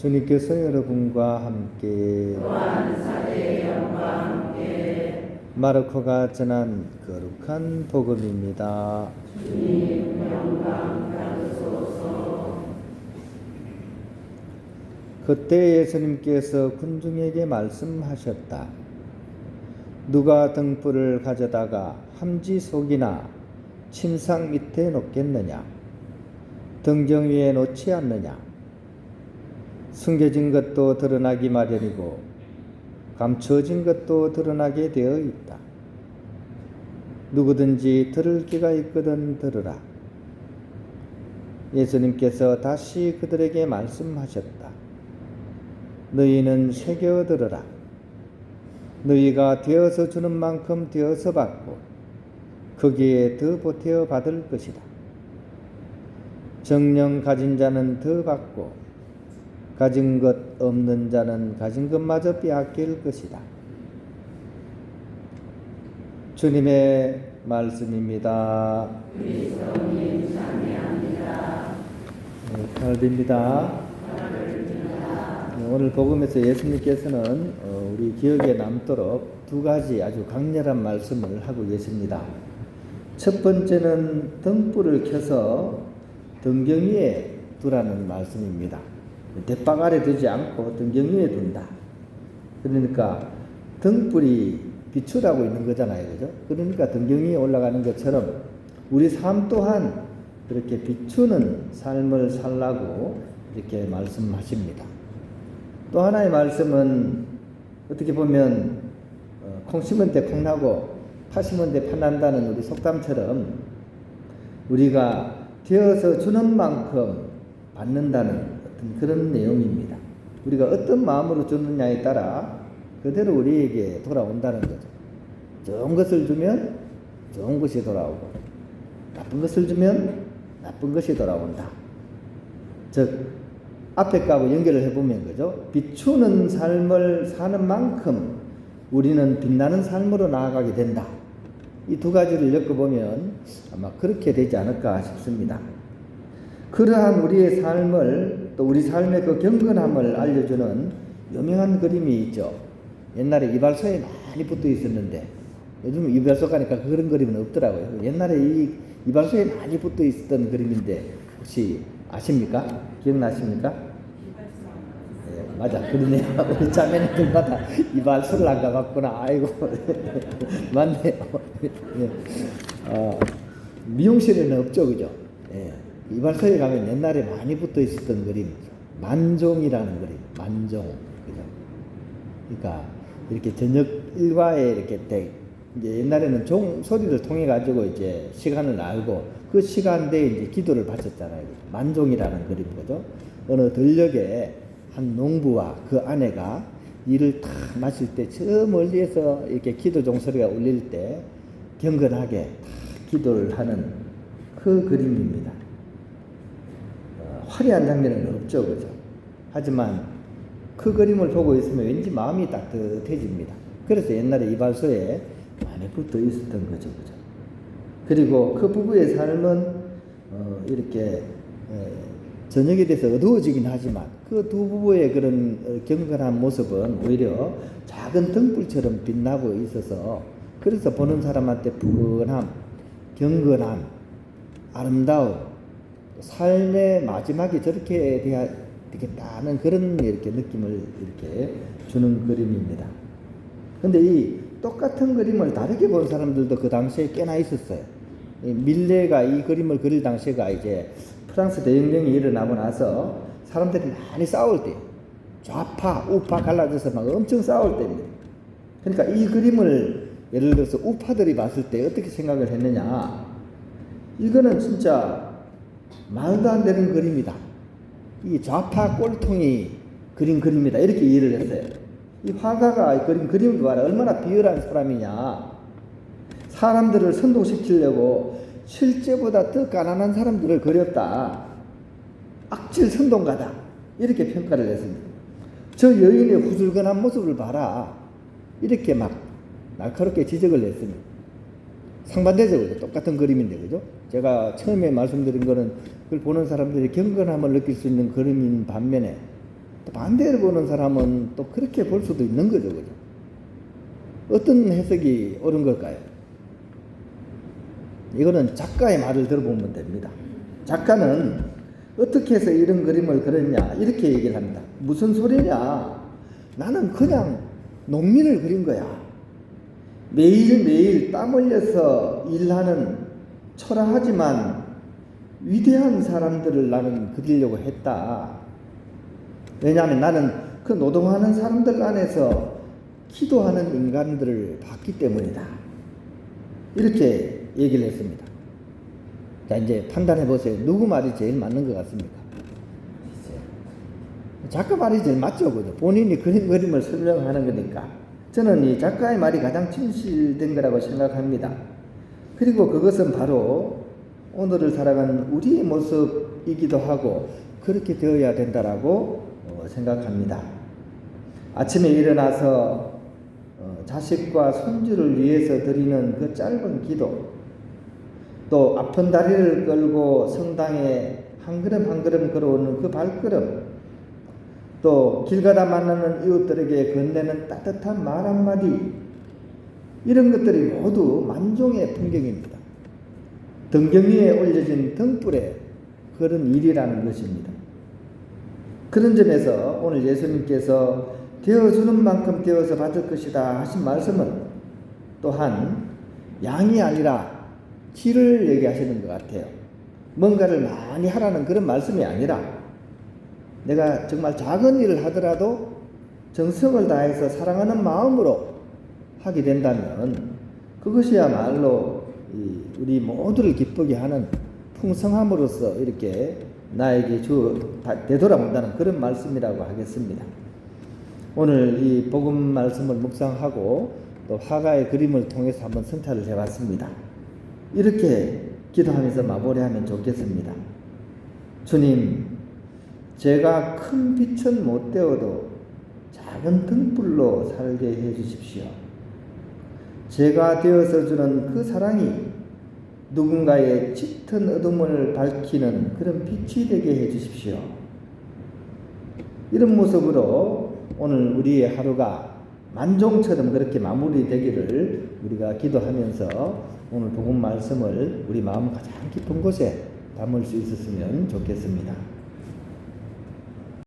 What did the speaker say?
주님께서 여러분과 함께 또한 사제의 영과 함께 마르코가 전한 거룩한 복음입니다. 주님 영광 받으소서. 그때 예수님께서 군중에게 말씀하셨다. 누가 등불을 가져다가 함지 속이나 침상 밑에 놓겠느냐? 등경 위에 놓지 않느냐? 숨겨진 것도 드러나기 마련이고 감추어진 것도 드러나게 되어 있다. 누구든지 들을 귀가 있거든 들으라. 예수님께서 다시 그들에게 말씀하셨다. 너희는 새겨 들으라. 너희가 되어서 주는 만큼 되어서 받고 거기에 더 보태어 받을 것이다. 정령 가진 자는 더 받고 가진 것 없는 자는 가진 것마저 빼앗길 것이다. 주님의 말씀입니다. 그리스도님 찬미합니다. 감사드립니다. 오늘 복음에서 예수님께서는 우리 기억에 남도록 두 가지 아주 강렬한 말씀을 하고 계십니다. 첫 번째는 등불을 켜서 등경 위에 두라는 말씀입니다. 대박 아래 두지 않고 등경 위에 둔다. 그러니까 등불이 비추라고 있는 거잖아요. 그죠? 그러니까 등경 위에 올라가는 것처럼 우리 삶 또한 그렇게 비추는 삶을 살라고 이렇게 말씀하십니다. 또 하나의 말씀은 어떻게 보면 콩 심은 데 콩 나고 파 심은 데 파 난다는 우리 속담처럼 우리가 되어서 주는 만큼 받는다는 어떤 그런 내용입니다. 우리가 어떤 마음으로 주느냐에 따라 그대로 우리에게 돌아온다는 거죠. 좋은 것을 주면 좋은 것이 돌아오고 나쁜 것을 주면 나쁜 것이 돌아온다. 즉 앞에 거하고 연결을 해보면 그죠? 비추는 삶을 사는 만큼 우리는 빛나는 삶으로 나아가게 된다. 이 두 가지를 엮어보면 아마 그렇게 되지 않을까 싶습니다. 그러한 우리의 삶을 또 우리 삶의 그 경건함을 알려주는 유명한 그림이 있죠. 옛날에 이발소에 많이 붙어 있었는데 요즘 이발소 가니까 그런 그림은 없더라고요. 옛날에 이 이발소에 많이 붙어 있었던 그림인데 혹시 아십니까? 기억나십니까? 네, 맞아. 그러네요. 우리 자매님들마다 이발소를 안 가봤구나. 아이고. 맞네요. 네. 미용실에는 없죠. 그죠? 네. 이발소에 가면 옛날에 많이 붙어 있었던 그림. 만종이라는 그림. 만종. 그죠? 그러니까 이렇게 저녁 일과에 이렇게 이제 옛날에는 종 소리를 통해 가지고 이제 시간을 알고 그 시간대에 이제 기도를 바쳤잖아요. 만종이라는 그림 거죠. 어느 들녘에 한 농부와 그 아내가 일을 탁 마칠 때 저 멀리에서 이렇게 기도 종소리가 울릴 때 경건하게 탁 기도를 하는 그 그림입니다. 화려한 장면은 없죠, 그죠? 하지만 그 그림을 보고 있으면 왠지 마음이 따뜻해집니다. 그래서 옛날에 이발소에 많이 붙어 있었던 거죠, 그죠? 그리고 그 부부의 삶은 이렇게 저녁에 돼서 어두워지긴 하지만 그 두 부부의 그런 경건한 모습은 오히려 작은 등불처럼 빛나고 있어서 그래서 보는 사람한테 푸근함, 경건함, 아름다움, 삶의 마지막이 저렇게 돼야 되겠다는 그런 이렇게 느낌을 이렇게 주는 그림입니다. 근데 이 똑같은 그림을 다르게 본 사람들도 그 당시에 꽤나 있었어요. 밀레가 이 그림을 그릴 당시가 이제 프랑스 대혁명이 일어나고 나서 사람들이 많이 싸울 때 좌파, 우파 갈라져서 막 엄청 싸울 때입니다. 그러니까 이 그림을 예를 들어서 우파들이 봤을 때 어떻게 생각을 했느냐. 이거는 진짜 말도 안 되는 그림이다. 이 좌파 꼴통이 그린 그림이다. 이렇게 이해를 했어요. 이 화가가 그린 그림을 봐라. 얼마나 비열한 사람이냐. 사람들을 선동시키려고 실제보다 더 가난한 사람들을 그렸다. 악질 선동가다. 이렇게 평가를 했습니다. 저 여인의 후줄근한 모습을 봐라. 이렇게 막 날카롭게 지적을 했습니다. 상반대적으로 똑같은 그림인데, 그죠? 제가 처음에 말씀드린 거는 그걸 보는 사람들이 경건함을 느낄 수 있는 그림인 반면에 또 반대로 보는 사람은 또 그렇게 볼 수도 있는 거죠. 그죠? 어떤 해석이 옳은 걸까요? 이거는 작가의 말을 들어보면 됩니다. 작가는 어떻게 해서 이런 그림을 그렸냐 이렇게 얘기를 합니다. 무슨 소리냐? 나는 그냥 농민을 그린 거야. 매일매일 땀 흘려서 일하는 초라하지만 위대한 사람들을 나는 그리려고 했다. 왜냐하면 나는 그 노동하는 사람들 안에서 기도하는 인간들을 봤기 때문이다. 이렇게 얘기를 했습니다. 자, 이제 판단해 보세요. 누구 말이 제일 맞는 것 같습니까? 작가 말이 제일 맞죠, 그죠? 본인이 그린 그림을 설명하는 거니까. 저는 이 작가의 말이 가장 진실된 거라고 생각합니다. 그리고 그것은 바로 오늘을 살아가는 우리의 모습이기도 하고 그렇게 되어야 된다라고 생각합니다. 아침에 일어나서 자식과 손주를 위해서 드리는 그 짧은 기도, 또 아픈 다리를 끌고 성당에 한 걸음 한 걸음 걸어오는 그 발걸음, 또 길 가다 만나는 이웃들에게 건네는 따뜻한 말 한마디, 이런 것들이 모두 만종의 풍경입니다. 등경 위에 올려진 등불에 그런 일이라는 것입니다. 그런 점에서 오늘 예수님께서 되어주는 만큼 되어서 받을 것이다 하신 말씀은 또한 양이 아니라 질을 얘기하시는 것 같아요. 뭔가를 많이 하라는 그런 말씀이 아니라 내가 정말 작은 일을 하더라도 정성을 다해서 사랑하는 마음으로 하게 된다면 그것이야말로 우리 모두를 기쁘게 하는 풍성함으로써 이렇게 나에게 되돌아온다는 그런 말씀이라고 하겠습니다. 오늘 이 복음 말씀을 묵상하고 또 화가의 그림을 통해서 한번 성찰을 해봤습니다. 이렇게 기도하면서 마무리하면 좋겠습니다. 주님, 제가 큰 빛은 못 되어도 작은 등불로 살게 해 주십시오. 제가 되어서 주는 그 사랑이 누군가의 짙은 어둠을 밝히는 그런 빛이 되게 해 주십시오. 이런 모습으로 오늘 우리의 하루가 만종처럼 그렇게 마무리되기를 우리가 기도하면서 오늘 복음 말씀을 우리 마음 가장 깊은 곳에 담을 수 있었으면 좋겠습니다.